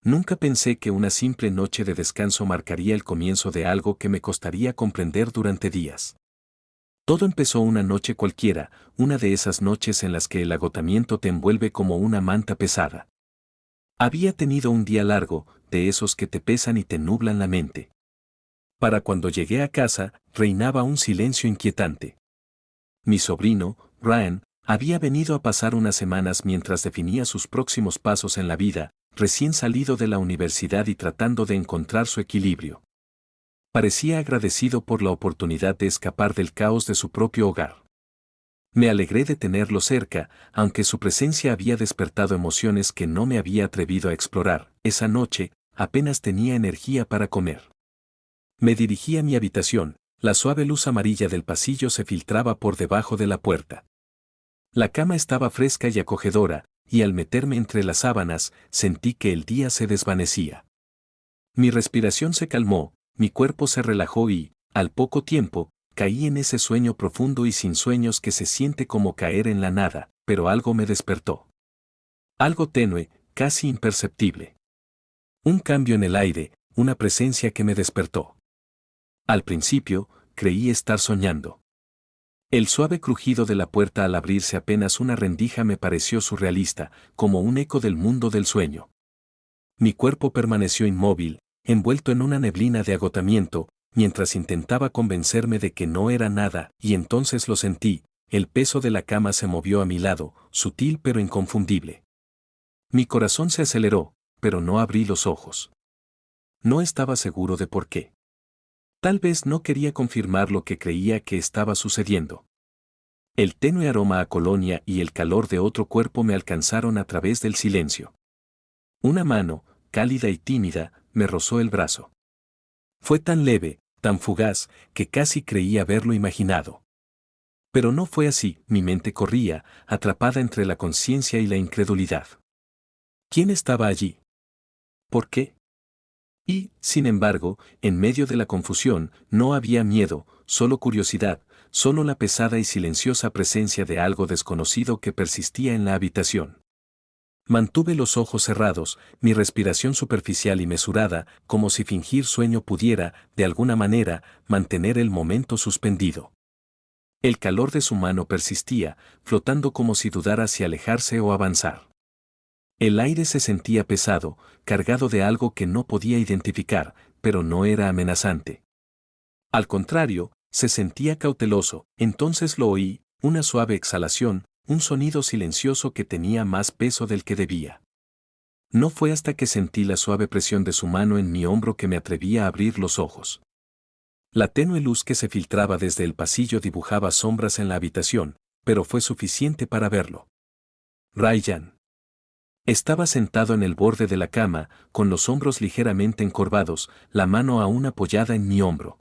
Nunca pensé que una simple noche de descanso marcaría el comienzo de algo que me costaría comprender durante días. Todo empezó una noche cualquiera, una de esas noches en las que el agotamiento te envuelve como una manta pesada. Había tenido un día largo, de esos que te pesan y te nublan la mente. Para cuando llegué a casa, reinaba un silencio inquietante. Mi sobrino, Ryan, había venido a pasar unas semanas mientras definía sus próximos pasos en la vida, recién salido de la universidad y tratando de encontrar su equilibrio. Parecía agradecido por la oportunidad de escapar del caos de su propio hogar. Me alegré de tenerlo cerca, aunque su presencia había despertado emociones que no me había atrevido a explorar. Esa noche, apenas tenía energía para comer. Me dirigí a mi habitación, la suave luz amarilla del pasillo se filtraba por debajo de la puerta. La cama estaba fresca y acogedora, y al meterme entre las sábanas, sentí que el día se desvanecía. Mi respiración se calmó, mi cuerpo se relajó y, al poco tiempo, caí en ese sueño profundo y sin sueños que se siente como caer en la nada, pero algo me despertó. Algo tenue, casi imperceptible. Un cambio en el aire, una presencia que me despertó. Al principio, creí estar soñando. El suave crujido de la puerta al abrirse apenas una rendija me pareció surrealista, como un eco del mundo del sueño. Mi cuerpo permaneció inmóvil, envuelto en una neblina de agotamiento, mientras intentaba convencerme de que no era nada, y entonces lo sentí, el peso de la cama se movió a mi lado, sutil pero inconfundible. Mi corazón se aceleró, pero no abrí los ojos. No estaba seguro de por qué. Tal vez no quería confirmar lo que creía que estaba sucediendo. El tenue aroma a colonia y el calor de otro cuerpo me alcanzaron a través del silencio. Una mano, cálida y tímida, me rozó el brazo. Fue tan leve, tan fugaz, que casi creí haberlo imaginado. Pero no fue así, mi mente corría, atrapada entre la conciencia y la incredulidad. ¿Quién estaba allí? ¿Por qué? Y, sin embargo, en medio de la confusión, no había miedo, solo curiosidad, solo la pesada y silenciosa presencia de algo desconocido que persistía en la habitación. Mantuve los ojos cerrados, mi respiración superficial y mesurada, como si fingir sueño pudiera, de alguna manera, mantener el momento suspendido. El calor de su mano persistía, flotando como si dudara si alejarse o avanzar. El aire se sentía pesado, cargado de algo que no podía identificar, pero no era amenazante. Al contrario, se sentía cauteloso, entonces lo oí, una suave exhalación, un sonido silencioso que tenía más peso del que debía. No fue hasta que sentí la suave presión de su mano en mi hombro que me atreví a abrir los ojos. La tenue luz que se filtraba desde el pasillo dibujaba sombras en la habitación, pero fue suficiente para verlo. Ryan. Estaba sentado en el borde de la cama, con los hombros ligeramente encorvados, la mano aún apoyada en mi hombro.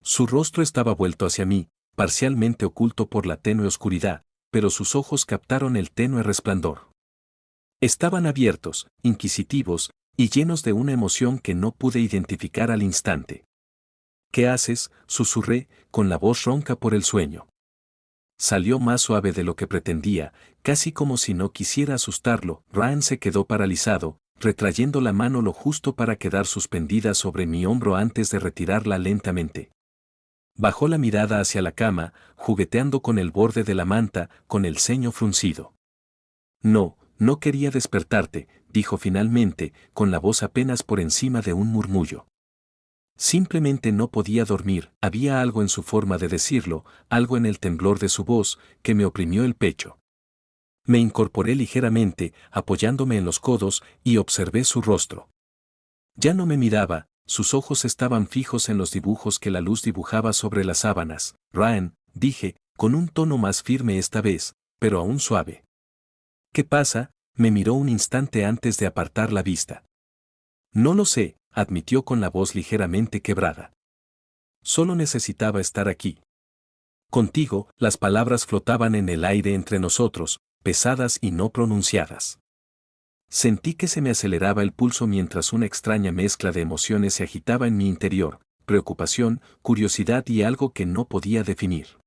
Su rostro estaba vuelto hacia mí, parcialmente oculto por la tenue oscuridad, pero sus ojos captaron el tenue resplandor. Estaban abiertos, inquisitivos, y llenos de una emoción que no pude identificar al instante. ¿Qué haces?, susurré, con la voz ronca por el sueño. Salió más suave de lo que pretendía, casi como si no quisiera asustarlo. Ryan se quedó paralizado, retrayendo la mano lo justo para quedar suspendida sobre mi hombro antes de retirarla lentamente. Bajó la mirada hacia la cama, jugueteando con el borde de la manta, con el ceño fruncido. No, no quería despertarte, dijo finalmente, con la voz apenas por encima de un murmullo. Simplemente no podía dormir, había algo en su forma de decirlo, algo en el temblor de su voz, que me oprimió el pecho. Me incorporé ligeramente, apoyándome en los codos, y observé su rostro. Ya no me miraba, sus ojos estaban fijos en los dibujos que la luz dibujaba sobre las sábanas. Ryan, dije, con un tono más firme esta vez, pero aún suave. ¿Qué pasa?, me miró un instante antes de apartar la vista. No lo sé, admitió con la voz ligeramente quebrada. Solo necesitaba estar aquí. Contigo, las palabras flotaban en el aire entre nosotros, pesadas y no pronunciadas. Sentí que se me aceleraba el pulso mientras una extraña mezcla de emociones se agitaba en mi interior, preocupación, curiosidad y algo que no podía definir.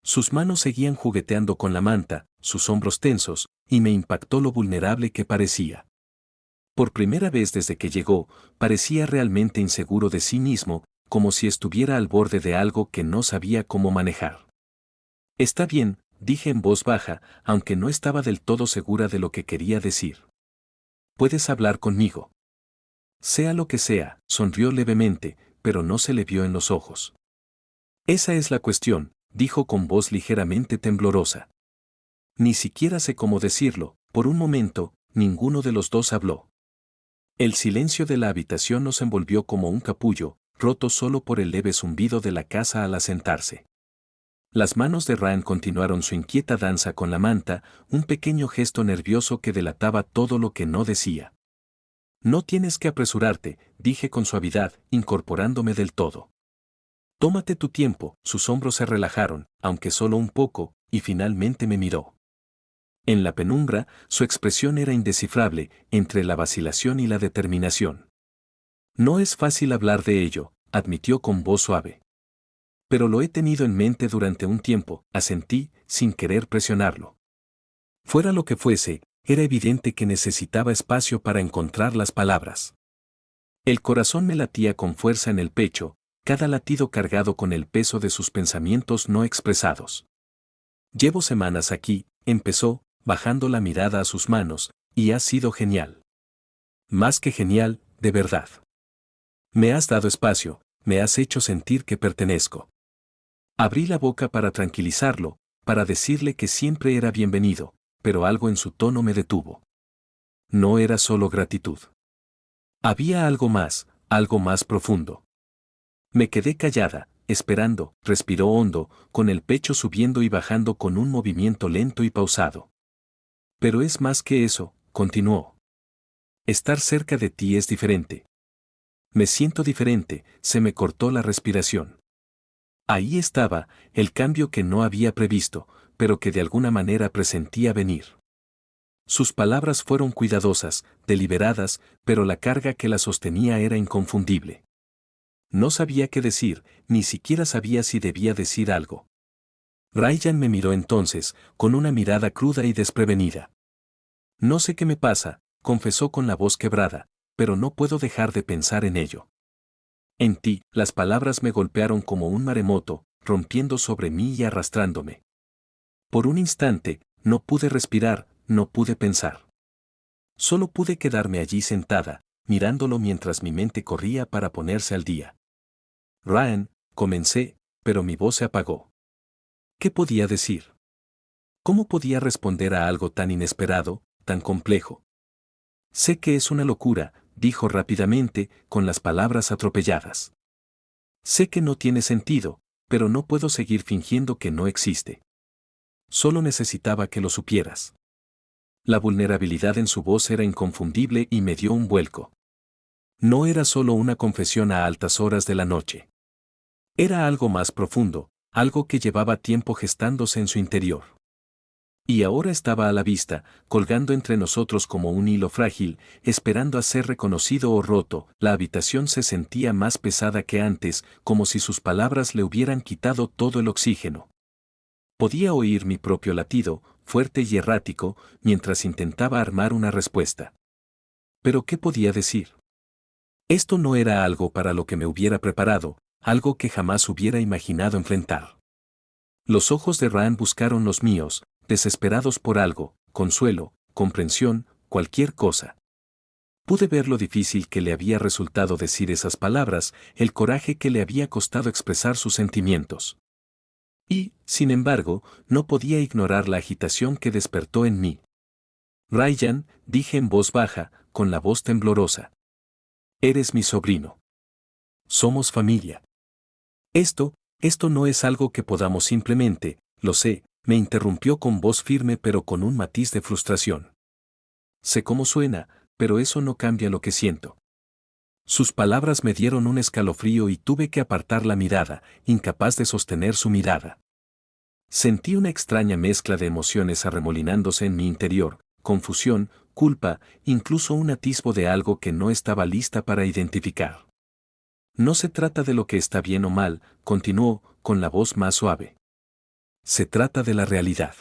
Sus manos seguían jugueteando con la manta, sus hombros tensos, y me impactó lo vulnerable que parecía. Por primera vez desde que llegó, parecía realmente inseguro de sí mismo, como si estuviera al borde de algo que no sabía cómo manejar. Está bien, dije en voz baja, aunque no estaba del todo segura de lo que quería decir. Puedes hablar conmigo. Sea lo que sea, sonrió levemente, pero no se le vio en los ojos. Esa es la cuestión, dijo con voz ligeramente temblorosa. Ni siquiera sé cómo decirlo, por un momento, ninguno de los dos habló. El silencio de la habitación nos envolvió como un capullo, roto solo por el leve zumbido de la casa al asentarse. Las manos de Ryan continuaron su inquieta danza con la manta, un pequeño gesto nervioso que delataba todo lo que no decía. No tienes que apresurarte, dije con suavidad, incorporándome del todo. Tómate tu tiempo, sus hombros se relajaron, aunque solo un poco, y finalmente me miró. En la penumbra, su expresión era indescifrable, entre la vacilación y la determinación. No es fácil hablar de ello, admitió con voz suave. Pero lo he tenido en mente durante un tiempo, asentí, sin querer presionarlo. Fuera lo que fuese, era evidente que necesitaba espacio para encontrar las palabras. El corazón me latía con fuerza en el pecho, cada latido cargado con el peso de sus pensamientos no expresados. Llevo semanas aquí, empezó, bajando la mirada a sus manos, y ha sido genial. Más que genial, de verdad. Me has dado espacio, me has hecho sentir que pertenezco. Abrí la boca para tranquilizarlo, para decirle que siempre era bienvenido, pero algo en su tono me detuvo. No era solo gratitud. Había algo más profundo. Me quedé callada, esperando, respiró hondo, con el pecho subiendo y bajando con un movimiento lento y pausado. Pero es más que eso, continuó. Estar cerca de ti es diferente. Me siento diferente, se me cortó la respiración. Ahí estaba, el cambio que no había previsto, pero que de alguna manera presentía venir. Sus palabras fueron cuidadosas, deliberadas, pero la carga que la sostenía era inconfundible. No sabía qué decir, ni siquiera sabía si debía decir algo. Ryan me miró entonces, con una mirada cruda y desprevenida. No sé qué me pasa, confesó con la voz quebrada, pero no puedo dejar de pensar en ello. En ti, las palabras me golpearon como un maremoto, rompiendo sobre mí y arrastrándome. Por un instante, no pude respirar, no pude pensar. Solo pude quedarme allí sentada, mirándolo mientras mi mente corría para ponerse al día. Ryan, comencé, pero mi voz se apagó. ¿Qué podía decir? ¿Cómo podía responder a algo tan inesperado, tan complejo? Sé que es una locura, dijo rápidamente, con las palabras atropelladas. Sé que no tiene sentido, pero no puedo seguir fingiendo que no existe. Solo necesitaba que lo supieras. La vulnerabilidad en su voz era inconfundible y me dio un vuelco. No era solo una confesión a altas horas de la noche. Era algo más profundo, algo que llevaba tiempo gestándose en su interior. Y ahora estaba a la vista, colgando entre nosotros como un hilo frágil, esperando a ser reconocido o roto. La habitación se sentía más pesada que antes, como si sus palabras le hubieran quitado todo el oxígeno. Podía oír mi propio latido, fuerte y errático, mientras intentaba armar una respuesta. ¿Pero qué podía decir? Esto no era algo para lo que me hubiera preparado, algo que jamás hubiera imaginado enfrentar. Los ojos de Ryan buscaron los míos, desesperados por algo, consuelo, comprensión, cualquier cosa. Pude ver lo difícil que le había resultado decir esas palabras, el coraje que le había costado expresar sus sentimientos. Y, sin embargo, no podía ignorar la agitación que despertó en mí. Ryan, dije en voz baja, con la voz temblorosa. Eres mi sobrino. Somos familia. Esto no es algo que podamos simplemente, lo sé, me interrumpió con voz firme pero con un matiz de frustración. Sé cómo suena, pero eso no cambia lo que siento. Sus palabras me dieron un escalofrío y tuve que apartar la mirada, incapaz de sostener su mirada. Sentí una extraña mezcla de emociones arremolinándose en mi interior, confusión, culpa, incluso un atisbo de algo que no estaba lista para identificar. No se trata de lo que está bien o mal, continuó, con la voz más suave. Se trata de la realidad.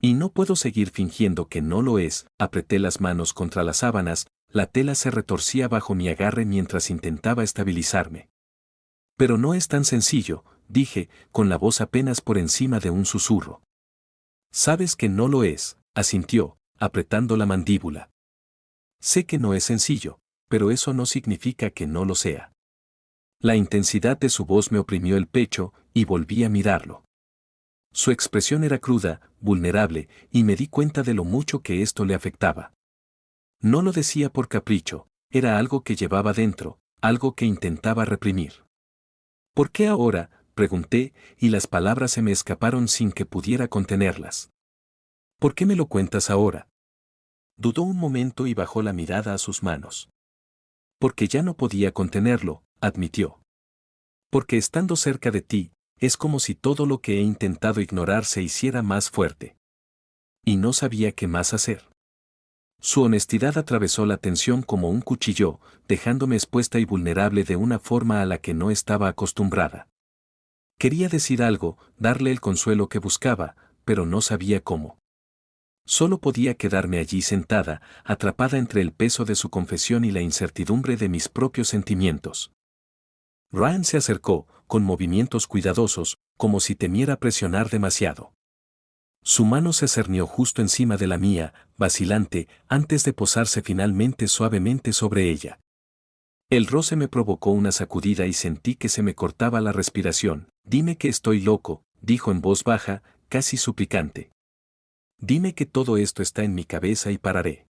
Y no puedo seguir fingiendo que no lo es, apreté las manos contra las sábanas, la tela se retorcía bajo mi agarre mientras intentaba estabilizarme. Pero no es tan sencillo, dije, con la voz apenas por encima de un susurro. Sabes que no lo es, asintió, apretando la mandíbula. Sé que no es sencillo, pero eso no significa que no lo sea. La intensidad de su voz me oprimió el pecho y volví a mirarlo. Su expresión era cruda, vulnerable, y me di cuenta de lo mucho que esto le afectaba. No lo decía por capricho, era algo que llevaba dentro, algo que intentaba reprimir. ¿Por qué ahora?, pregunté, y las palabras se me escaparon sin que pudiera contenerlas. ¿Por qué me lo cuentas ahora? Dudó un momento y bajó la mirada a sus manos. Porque ya no podía contenerlo, admitió. Porque estando cerca de ti, es como si todo lo que he intentado ignorar se hiciera más fuerte. Y no sabía qué más hacer. Su honestidad atravesó la tensión como un cuchillo, dejándome expuesta y vulnerable de una forma a la que no estaba acostumbrada. Quería decir algo, darle el consuelo que buscaba, pero no sabía cómo. Solo podía quedarme allí sentada, atrapada entre el peso de su confesión y la incertidumbre de mis propios sentimientos. Ryan se acercó, con movimientos cuidadosos, como si temiera presionar demasiado. Su mano se cernió justo encima de la mía, vacilante, antes de posarse finalmente suavemente sobre ella. El roce me provocó una sacudida y sentí que se me cortaba la respiración. Dime que estoy loco, dijo en voz baja, casi suplicante. Dime que todo esto está en mi cabeza y pararé.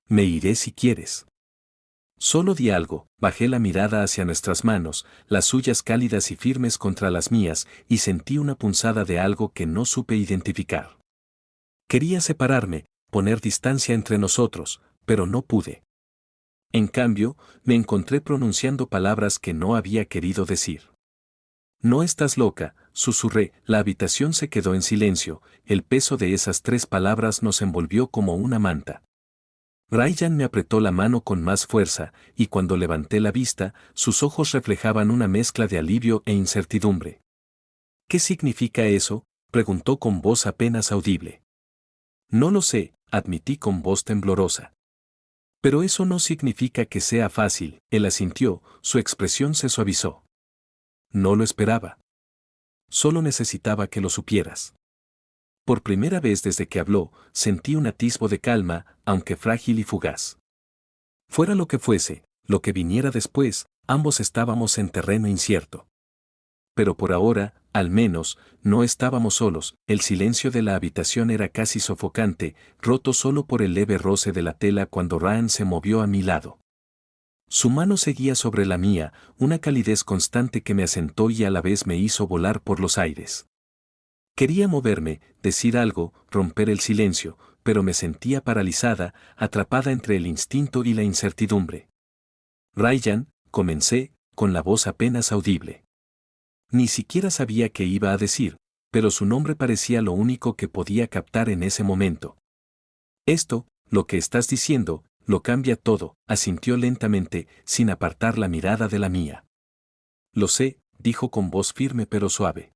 Me iré si quieres. Solo di algo, bajé la mirada hacia nuestras manos, las suyas cálidas y firmes contra las mías, y sentí una punzada de algo que no supe identificar. Quería separarme, poner distancia entre nosotros, pero no pude. En cambio, me encontré pronunciando palabras que no había querido decir. No estás loca, susurré, la habitación se quedó en silencio, el peso de esas 3 palabras nos envolvió como una manta. Ryan me apretó la mano con más fuerza, y cuando levanté la vista, sus ojos reflejaban una mezcla de alivio e incertidumbre. ¿Qué significa eso?, preguntó con voz apenas audible. No lo sé, admití con voz temblorosa. Pero eso no significa que sea fácil, él asintió, su expresión se suavizó. No lo esperaba. Solo necesitaba que lo supieras. Por primera vez desde que habló, sentí un atisbo de calma, aunque frágil y fugaz. Fuera lo que fuese, lo que viniera después, ambos estábamos en terreno incierto. Pero por ahora, al menos, no estábamos solos, el silencio de la habitación era casi sofocante, roto solo por el leve roce de la tela cuando Ryan se movió a mi lado. Su mano seguía sobre la mía, una calidez constante que me asentó y a la vez me hizo volar por los aires. Quería moverme, decir algo, romper el silencio, pero me sentía paralizada, atrapada entre el instinto y la incertidumbre. Ryan, comencé, con la voz apenas audible. Ni siquiera sabía qué iba a decir, pero su nombre parecía lo único que podía captar en ese momento. Esto, lo que estás diciendo, lo cambia todo, asintió lentamente, sin apartar la mirada de la mía. Lo sé, dijo con voz firme pero suave.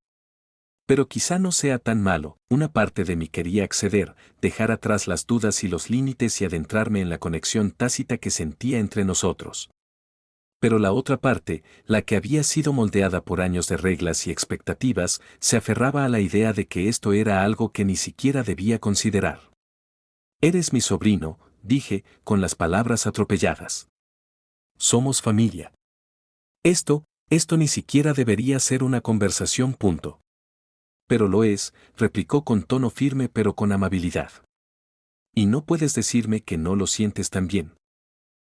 Pero quizá no sea tan malo, una parte de mí quería acceder, dejar atrás las dudas y los límites y adentrarme en la conexión tácita que sentía entre nosotros. Pero la otra parte, la que había sido moldeada por años de reglas y expectativas, se aferraba a la idea de que esto era algo que ni siquiera debía considerar. Eres mi sobrino, dije, con las palabras atropelladas. Somos familia. Esto ni siquiera debería ser una conversación. Pero lo es, replicó con tono firme pero con amabilidad. Y no puedes decirme que no lo sientes también.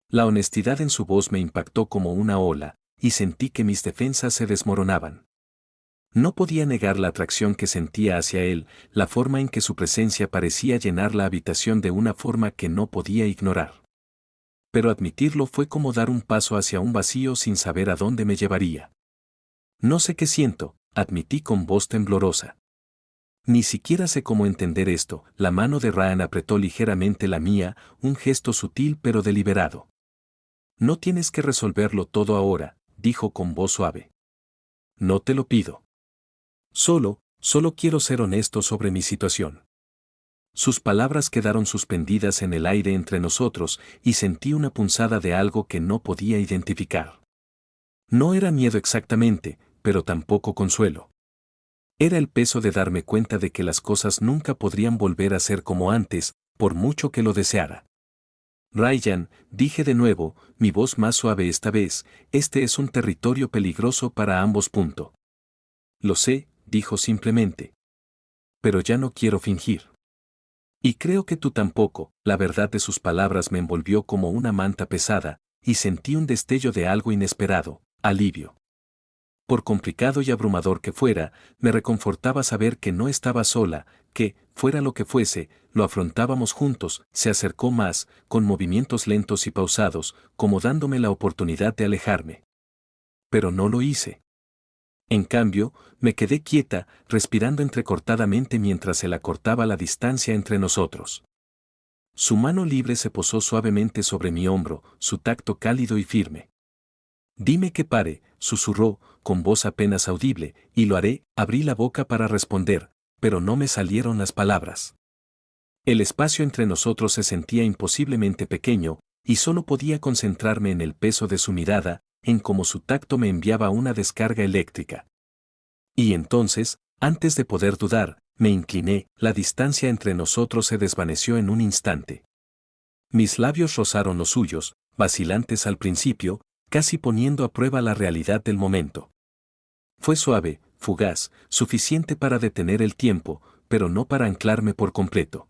La honestidad en su voz me impactó como una ola, y sentí que mis defensas se desmoronaban. No podía negar la atracción que sentía hacia él, la forma en que su presencia parecía llenar la habitación de una forma que no podía ignorar. Pero admitirlo fue como dar un paso hacia un vacío sin saber a dónde me llevaría. No sé qué siento, admití con voz temblorosa. Ni siquiera sé cómo entender esto. La mano de Ryan apretó ligeramente la mía, un gesto sutil pero deliberado. No tienes que resolverlo todo ahora, dijo con voz suave. No te lo pido. Solo quiero ser honesto sobre mi situación. Sus palabras quedaron suspendidas en el aire entre nosotros y sentí una punzada de algo que no podía identificar. No era miedo exactamente, pero tampoco consuelo. Era el peso de darme cuenta de que las cosas nunca podrían volver a ser como antes, por mucho que lo deseara. Ryan, dije de nuevo, mi voz más suave esta vez, este es un territorio peligroso para ambos. Lo sé, dijo simplemente. Pero ya no quiero fingir. Y creo que tú tampoco. La verdad de sus palabras me envolvió como una manta pesada, y sentí un destello de algo inesperado, alivio. Por complicado y abrumador que fuera, me reconfortaba saber que no estaba sola, que, fuera lo que fuese, lo afrontábamos juntos. Se acercó más, con movimientos lentos y pausados, como dándome la oportunidad de alejarme. Pero no lo hice. En cambio, me quedé quieta, respirando entrecortadamente mientras él acortaba la distancia entre nosotros. Su mano libre se posó suavemente sobre mi hombro, su tacto cálido y firme. Dime que pare, susurró, con voz apenas audible, y lo haré. Abrí la boca para responder, pero no me salieron las palabras. El espacio entre nosotros se sentía imposiblemente pequeño, y solo podía concentrarme en el peso de su mirada, en cómo su tacto me enviaba una descarga eléctrica. Y entonces, antes de poder dudar, me incliné, la distancia entre nosotros se desvaneció en un instante. Mis labios rozaron los suyos, vacilantes al principio, casi poniendo a prueba la realidad del momento. Fue suave, fugaz, suficiente para detener el tiempo, pero no para anclarme por completo.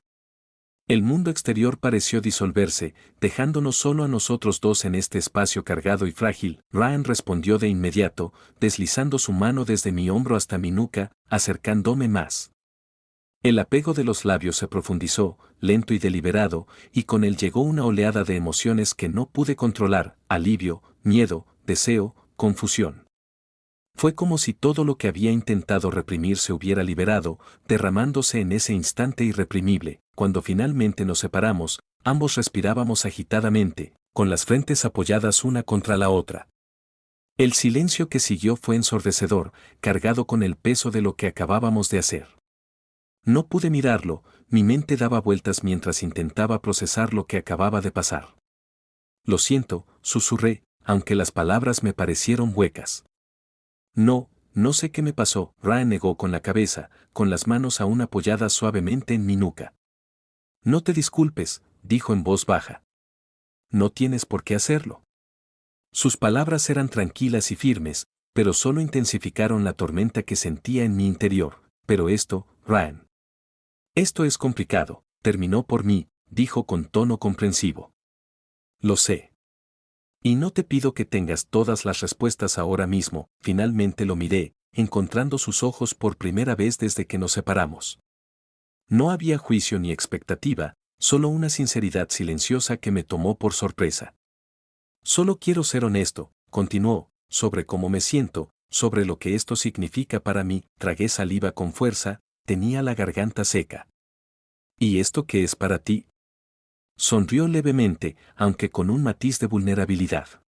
El mundo exterior pareció disolverse, dejándonos solo a nosotros dos en este espacio cargado y frágil. Ryan respondió de inmediato, deslizando su mano desde mi hombro hasta mi nuca, acercándome más. El apego de los labios se profundizó, lento y deliberado, y con él llegó una oleada de emociones que no pude controlar: alivio, miedo, deseo, confusión. Fue como si todo lo que había intentado reprimir se hubiera liberado, derramándose en ese instante irreprimible. Cuando finalmente nos separamos, ambos respirábamos agitadamente, con las frentes apoyadas una contra la otra. El silencio que siguió fue ensordecedor, cargado con el peso de lo que acabábamos de hacer. No pude mirarlo, mi mente daba vueltas mientras intentaba procesar lo que acababa de pasar. Lo siento, susurré, aunque las palabras me parecieron huecas. No sé qué me pasó. Ryan negó con la cabeza, con las manos aún apoyadas suavemente en mi nuca. No te disculpes, dijo en voz baja. No tienes por qué hacerlo. Sus palabras eran tranquilas y firmes, pero solo intensificaron la tormenta que sentía en mi interior. Pero esto, Ryan. Esto es complicado, terminó por mí, dijo con tono comprensivo. Lo sé. Y no te pido que tengas todas las respuestas ahora mismo. Finalmente lo miré, encontrando sus ojos por primera vez desde que nos separamos. No había juicio ni expectativa, solo una sinceridad silenciosa que me tomó por sorpresa. Solo quiero ser honesto, continuó, sobre cómo me siento, sobre lo que esto significa para mí. Tragué saliva con fuerza, tenía la garganta seca. ¿Y esto qué es para ti? Sonrió levemente, aunque con un matiz de vulnerabilidad.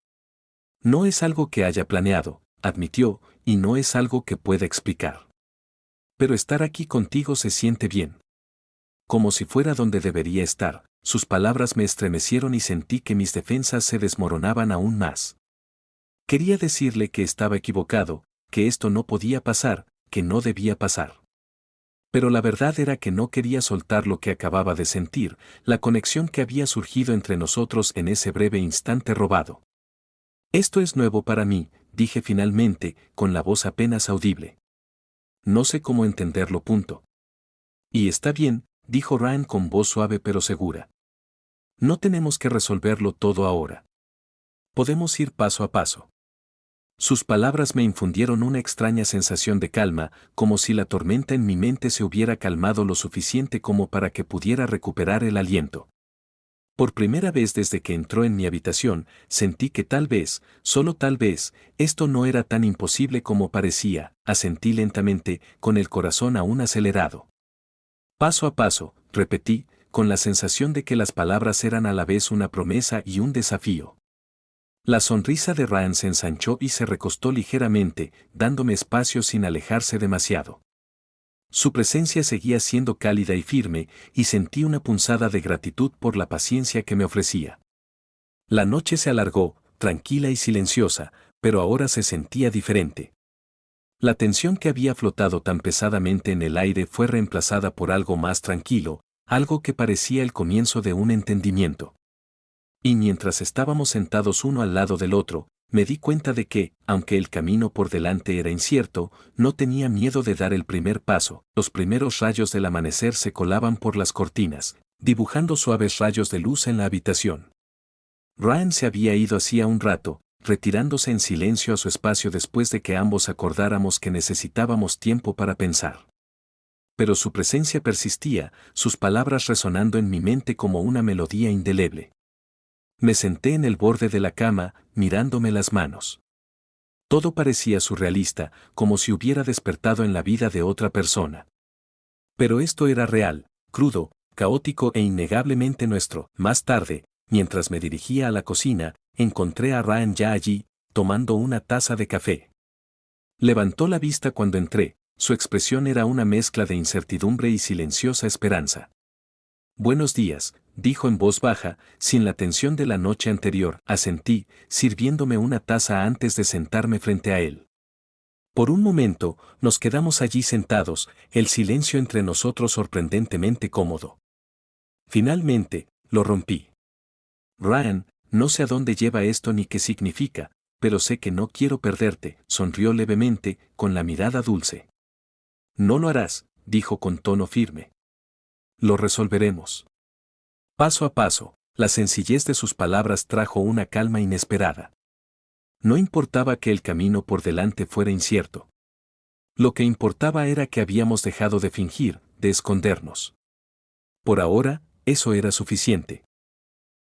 No es algo que haya planeado, admitió, y no es algo que pueda explicar. Pero estar aquí contigo se siente bien. Como si fuera donde debería estar. Sus palabras me estremecieron y sentí que mis defensas se desmoronaban aún más. Quería decirle que estaba equivocado, que esto no podía pasar, que no debía pasar. Pero la verdad era que no quería soltar lo que acababa de sentir, la conexión que había surgido entre nosotros en ese breve instante robado. Esto es nuevo para mí, dije finalmente, con la voz apenas audible. No sé cómo entenderlo. Y está bien, dijo Ryan con voz suave pero segura. No tenemos que resolverlo todo ahora. Podemos ir paso a paso. Sus palabras me infundieron una extraña sensación de calma, como si la tormenta en mi mente se hubiera calmado lo suficiente como para que pudiera recuperar el aliento. Por primera vez desde que entró en mi habitación, sentí que tal vez, solo tal vez, esto no era tan imposible como parecía. Asentí lentamente, con el corazón aún acelerado. Paso a paso, repetí, con la sensación de que las palabras eran a la vez una promesa y un desafío. La sonrisa de Ryan se ensanchó y se recostó ligeramente, dándome espacio sin alejarse demasiado. Su presencia seguía siendo cálida y firme, y sentí una punzada de gratitud por la paciencia que me ofrecía. La noche se alargó, tranquila y silenciosa, pero ahora se sentía diferente. La tensión que había flotado tan pesadamente en el aire fue reemplazada por algo más tranquilo, algo que parecía el comienzo de un entendimiento. Y mientras estábamos sentados uno al lado del otro, me di cuenta de que, aunque el camino por delante era incierto, no tenía miedo de dar el primer paso. Los primeros rayos del amanecer se colaban por las cortinas, dibujando suaves rayos de luz en la habitación. Ryan se había ido hacía un rato, retirándose en silencio a su espacio después de que ambos acordáramos que necesitábamos tiempo para pensar. Pero su presencia persistía, sus palabras resonando en mi mente como una melodía indeleble. Me senté en el borde de la cama, mirándome las manos. Todo parecía surrealista, como si hubiera despertado en la vida de otra persona. Pero esto era real, crudo, caótico e innegablemente nuestro. Más tarde, mientras me dirigía a la cocina, encontré a Ryan ya allí, tomando una taza de café. Levantó la vista cuando entré, su expresión era una mezcla de incertidumbre y silenciosa esperanza. Buenos días, dijo en voz baja, sin la tensión de la noche anterior. Asentí, sirviéndome una taza antes de sentarme frente a él. Por un momento, nos quedamos allí sentados, el silencio entre nosotros sorprendentemente cómodo. Finalmente, lo rompí. Ryan, no sé a dónde lleva esto ni qué significa, pero sé que no quiero perderte, sonrió levemente, con la mirada dulce. No lo harás, dijo con tono firme. Lo resolveremos. Paso a paso, la sencillez de sus palabras trajo una calma inesperada. No importaba que el camino por delante fuera incierto. Lo que importaba era que habíamos dejado de fingir, de escondernos. Por ahora, eso era suficiente.